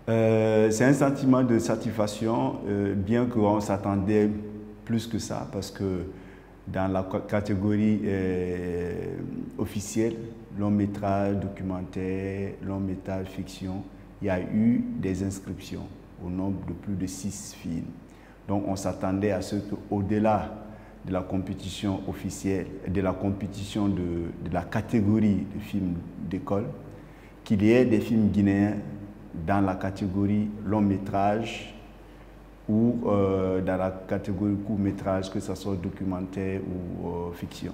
C'est un sentiment de satisfaction, bien qu'on s'attendait plus que ça, parce que dans la catégorie officielle, long métrage, documentaire, long métrage, fiction, il y a eu des inscriptions au nombre de plus de 6 films. Donc on s'attendait à ce qu'au-delà de la compétition officielle, de la compétition de la catégorie de films d'école, qu'il y ait des films guinéens dans la catégorie long métrage ou dans la catégorie court métrage, que ce soit documentaire ou fiction.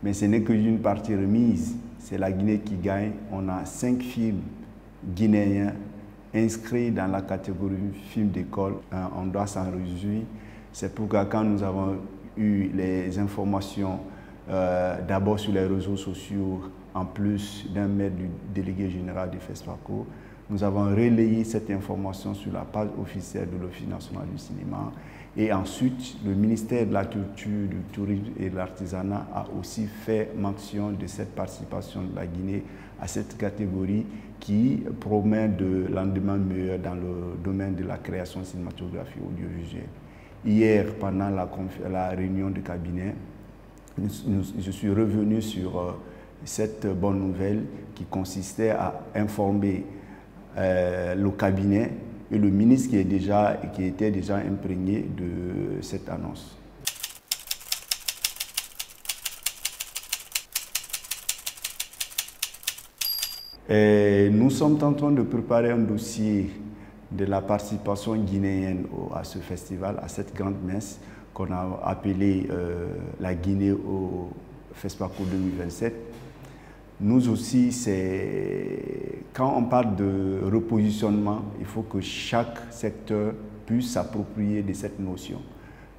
Mais ce n'est qu'une partie remise, c'est la Guinée qui gagne. On a 5 films guinéens inscrits dans la catégorie film d'école. On doit s'en réjouir. C'est pourquoi quand nous avons eu les informations d'abord sur les réseaux sociaux, en plus d'un mail du délégué général du FESPACO, nous avons relayé cette information sur la page officielle de l'Office national du cinéma. Et ensuite, le ministère de la Culture, du Tourisme et de l'Artisanat a aussi fait mention de cette participation de la Guinée à cette catégorie qui promet de lendemain meilleur dans le domaine de la création cinématographique audiovisuelle. Hier, pendant la réunion de cabinet, je suis revenu sur cette bonne nouvelle qui consistait à informer le cabinet et le ministre qui était déjà imprégné de cette annonce. Et nous sommes en train de préparer un dossier de la participation guinéenne à ce festival, à cette grande messe qu'on a appelée la Guinée au FESPACO 2027. Nous aussi, quand on parle de repositionnement, il faut que chaque secteur puisse s'approprier de cette notion.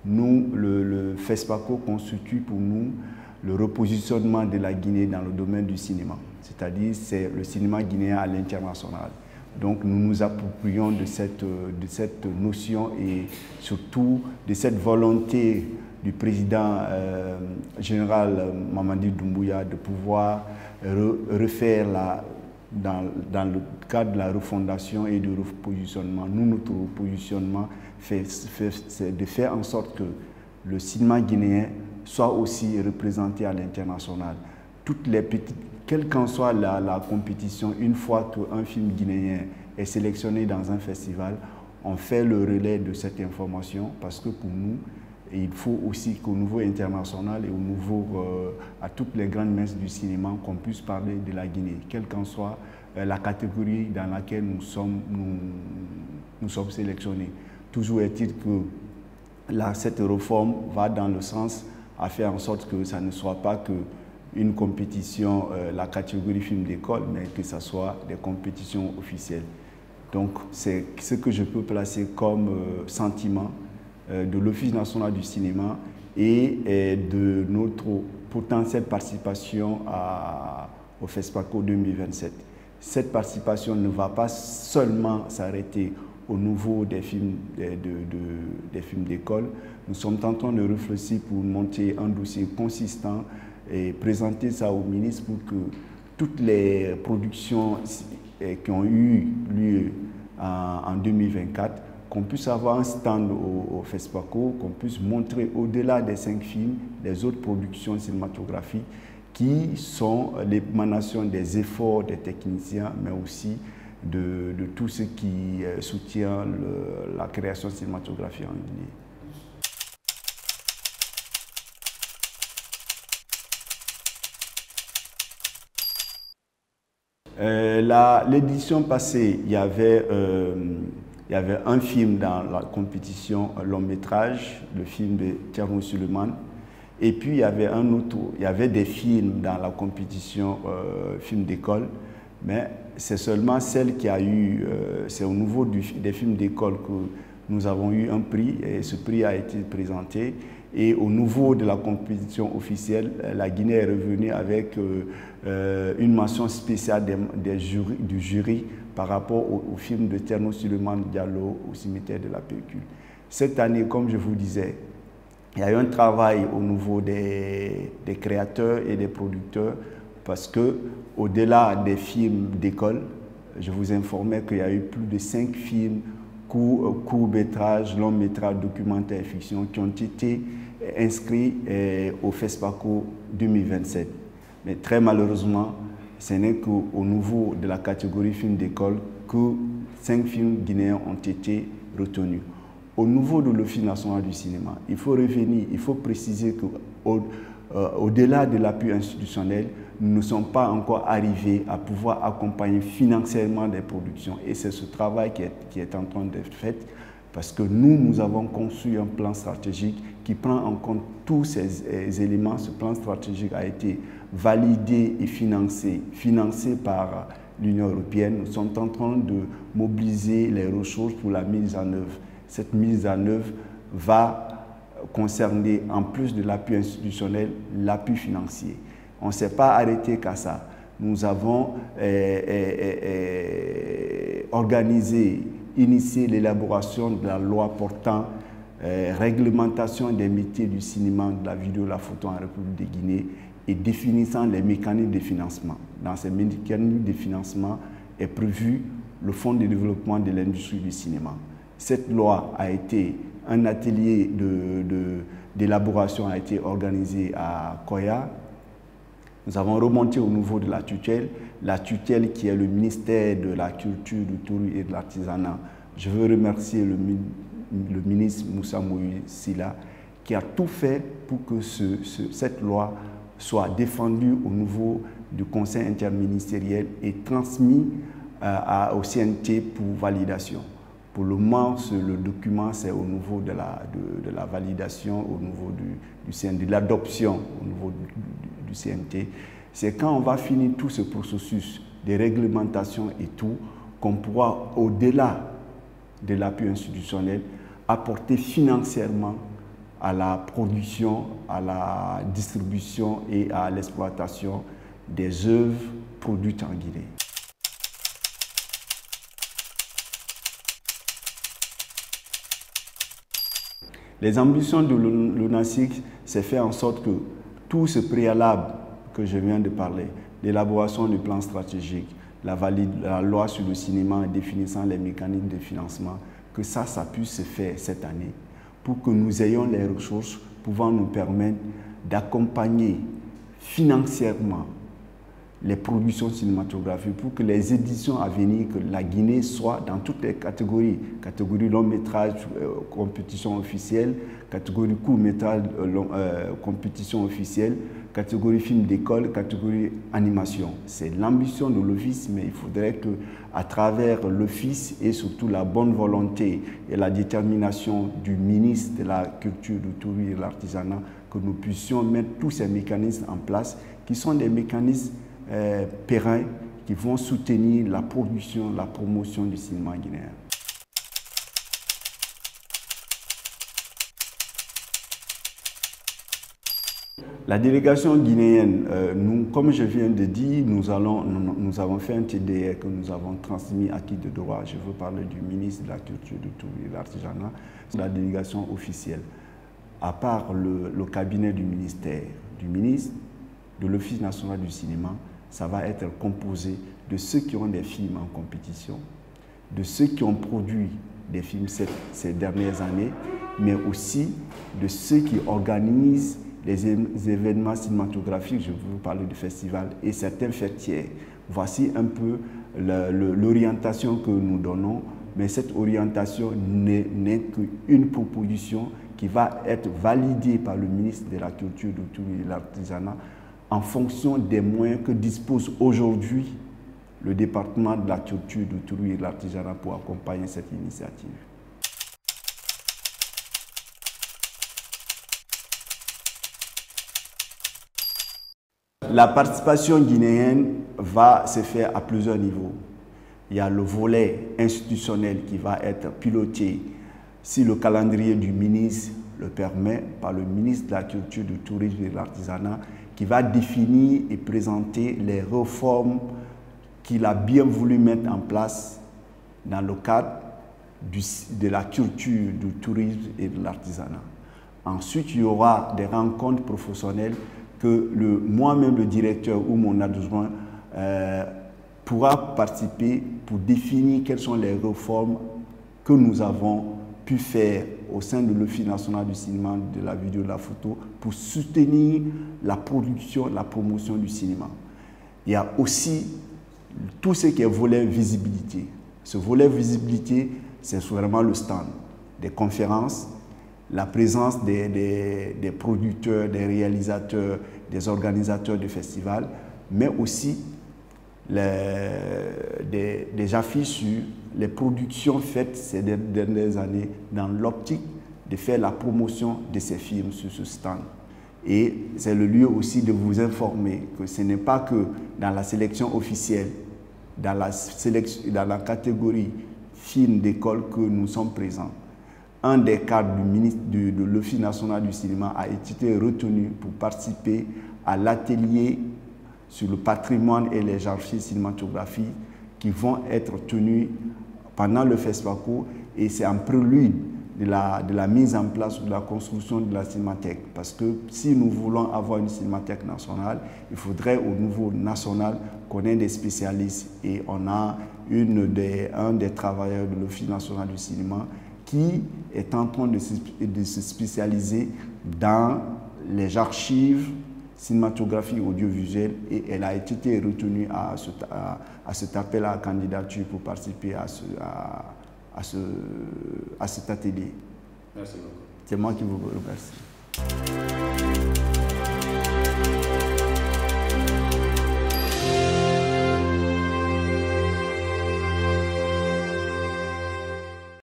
Nous, le FESPACO constitue pour nous le repositionnement de la Guinée dans le domaine du cinéma, c'est-à-dire c'est le cinéma guinéen à l'international. Donc nous nous approprions de cette notion et surtout de cette volonté du président général Mamadi Doumbouya de pouvoir refaire dans le cadre de la refondation et du repositionnement. Nous, notre repositionnement, c'est de faire en sorte que le cinéma guinéen soit aussi représenté à l'international. Quelle qu'en soit la compétition, une fois qu'un film guinéen est sélectionné dans un festival, on fait le relais de cette information parce que pour nous, il faut aussi qu'au niveau international et à toutes les grandes messes du cinéma, qu'on puisse parler de la Guinée, quelle qu'en soit la catégorie dans laquelle nous sommes sélectionnés. Toujours est-il que cette réforme va dans le sens à faire en sorte que ça ne soit pas qu'une compétition, la catégorie film d'école, mais que ce soit des compétitions officielles. Donc c'est ce que je peux placer comme sentiment de l'Office national du cinéma et de notre potentielle participation au FESPACO 2027. Cette participation ne va pas seulement s'arrêter au niveau des films d'école. Nous sommes en train de réfléchir pour monter un dossier consistant et présenter ça au ministre pour que toutes les productions qui ont eu lieu en 2024, qu'on puisse avoir un stand au FESPACO, qu'on puisse montrer au-delà des 5 films, des autres productions cinématographiques qui sont l'émanation des efforts des techniciens, mais aussi de tout ce qui soutient la création cinématographique en Guinée. L'édition passée, il y avait un film dans la compétition long métrage, le film de Thierno Suleiman, et puis il y avait des films dans la compétition film d'école, mais c'est seulement celle qui a eu, c'est au niveau des films d'école que nous avons eu un prix, et ce prix a été présenté. Et au niveau de la compétition officielle, la Guinée est revenue avec une mention spéciale du jury par rapport au film de Thierno Suleiman Diallo au cimetière de la Pécule. Cette année, comme je vous disais, il y a eu un travail au niveau des créateurs et des producteurs parce que, au-delà des films d'école, je vous informais qu'il y a eu plus de 5 films, courts-métrages, longs-métrages, documentaires et fiction qui ont été inscrits au FESPACO 2027. Mais très malheureusement, ce n'est qu'au niveau de la catégorie film d'école que 5 films guinéens ont été retenus. Au niveau de l'Office national du cinéma, il faut revenir, il faut préciser qu'au-delà de l'appui institutionnel, nous ne sommes pas encore arrivés à pouvoir accompagner financièrement des productions. Et c'est ce travail qui est en train d'être fait parce que nous avons conçu un plan stratégique qui prend en compte tous ces éléments. Ce plan stratégique a été validé et financé par l'Union européenne. Nous sommes en train de mobiliser les ressources pour la mise en œuvre. Cette mise en œuvre va concerner, en plus de l'appui institutionnel, l'appui financier. On ne s'est pas arrêté qu'à ça. Nous avons initié l'élaboration de la loi portant réglementation des métiers du cinéma, de la vidéo, de la photo en République de Guinée et définissant les mécanismes de financement. Dans ces mécanismes de financement est prévu le Fonds de développement de l'industrie du cinéma. Cette loi a été, un atelier d'élaboration a été organisé à Koya. Nous avons remonté au niveau de la tutelle qui est le ministère de la Culture, du Tourisme et de l'Artisanat. Je veux remercier le ministre Moussa Moïse Silla qui a tout fait pour que cette loi soit défendue au niveau du Conseil interministériel et transmise au CNT pour validation. Pour le moment, le document, c'est au niveau de la validation, au niveau du CNT, de l'adoption au niveau du CNT. C'est quand on va finir tout ce processus de réglementation et tout, qu'on pourra, au-delà de l'appui institutionnel, apporter financièrement à la production, à la distribution et à l'exploitation des œuvres produites en Guinée. Les ambitions de l'ONACIC, c'est faire en sorte que tout ce préalable que je viens de parler, l'élaboration du plan stratégique, la loi sur le cinéma définissant les mécanismes de financement, que ça puisse se faire cette année pour que nous ayons les ressources pouvant nous permettre d'accompagner financièrement les productions cinématographiques pour que les éditions à venir, que la Guinée soit dans toutes les catégories, catégorie long métrage, compétition officielle, catégorie court métrage, compétition officielle, catégorie film d'école, catégorie animation. C'est l'ambition de l'Office, mais il faudrait qu'à travers l'Office et surtout la bonne volonté et la détermination du ministre de la Culture, du Tourisme et de l'Artisanat, que nous puissions mettre tous ces mécanismes en place, qui sont des mécanismes pérennes qui vont soutenir la production, la promotion du cinéma guinéen. La délégation guinéenne, nous, comme je viens de dire, nous avons fait un TDR que nous avons transmis à qui de droit. Je veux parler du ministre de la Culture, du Tourisme et de l'Artisanat. La délégation officielle, à part le cabinet du ministère, du ministre, de l'Office national du cinéma, ça va être composé de ceux qui ont des films en compétition, de ceux qui ont produit des films ces dernières années, mais aussi de ceux qui organisent les événements cinématographiques. Je vais vous parler du festival et certains fêtiers. Voici un peu l'orientation que nous donnons, mais cette orientation n'est qu'une proposition qui va être validée par le ministre de la Culture, du Tourisme et de l'Artisanat en fonction des moyens que dispose aujourd'hui le département de la Culture, du Tourisme et de l'Artisanat pour accompagner cette initiative. La participation guinéenne va se faire à plusieurs niveaux. Il y a le volet institutionnel qui va être piloté, si le calendrier du ministre le permet, par le ministre de la Culture, du Tourisme et de l'Artisanat, qui va définir et présenter les réformes qu'il a bien voulu mettre en place dans le cadre de la culture, du tourisme et de l'artisanat. Ensuite, il y aura des rencontres professionnelles que moi-même, le directeur ou mon adjoint, pourra participer pour définir quelles sont les réformes que nous avons pu faire au sein de l'Office national du cinéma, de la vidéo, de la photo, pour soutenir la production, la promotion du cinéma. Il y a aussi tout ce qui est volet visibilité. Ce volet visibilité, c'est vraiment le stand, des conférences, la présence des producteurs, des réalisateurs, des organisateurs de festivals, mais aussi des affiches sur les productions faites ces dernières années dans l'optique de faire la promotion de ces films sur ce stand. Et c'est le lieu aussi de vous informer que ce n'est pas que dans la sélection officielle, dans la catégorie films d'école que nous sommes présents. Un des cadres de l'Office national du cinéma a été retenu pour participer à l'atelier sur le patrimoine et les archives cinématographiques qui vont être tenus pendant le FESPACO, et c'est un prélude de la mise en place, de la construction de la cinémathèque. Parce que si nous voulons avoir une cinémathèque nationale, il faudrait au niveau national qu'on ait des spécialistes, et on a un des travailleurs de l'Office national du cinéma qui est en train de se spécialiser dans les archives cinématographique audiovisuelle, et elle a été retenue à cet appel à candidature pour participer à cet atelier. Merci beaucoup. C'est moi qui vous remercie.